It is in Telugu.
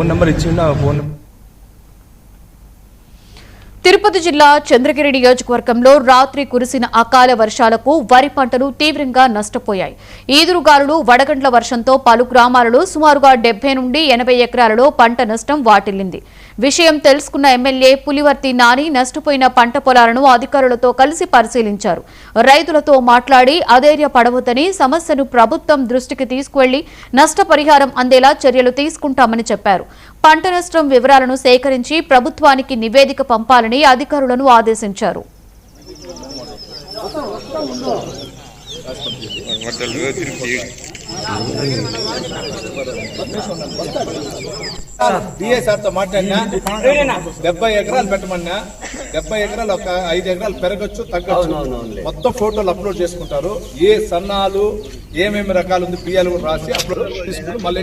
ఫోన్ నెంబర్ ఇచ్చిండు ఆ ఫోన్ తిరుపతి జిల్లా చంద్రగిరి నియోజకవర్గంలో రాత్రి కురిసిన అకాల వర్షాలకు వరి పంటలు తీవ్రంగా నష్టపోయాయి. ఈదురుగాలులు, వడగండ్ల వర్షంతో పలు గ్రామాలలో సుమారుగా 70 నుండి 80 ఎకరాలలో పంట నష్టం వాటిల్లింది. విషయం తెలుసుకున్న ఎమ్మెల్యే పులివర్తి నాని నష్టపోయిన పంట పొలాలను అధికారులతో కలిసి పరిశీలించారు. రైతులతో మాట్లాడి అధైర్యపడవద్దని, సమస్యను ప్రభుత్వం దృష్టికి తీసుకువెళ్లి నష్టపరిహారం అందేలా చర్యలు తీసుకుంటామని చెప్పారు. పంట నష్టం వివరాలను సేకరించి ప్రభుత్వానికి నివేదిక పంపాలని అధికారులను ఆదేశించారు. డిఎస్ఆర్తో మాట్లాడినా 70 ఎకరాలు పెట్టమన్నా 70 ఎకరాలు ఒక 5 ఎకరాలు పెరగచ్చు తగ్గచ్చు. మొత్తం ఫోటోలు అప్లోడ్ చేసుకుంటారు. ఏ సన్నాలు ఏమేమి రకాలు ఉంది పిఎల్ రాసి అప్లోడ్ తీసుకుని మళ్ళీ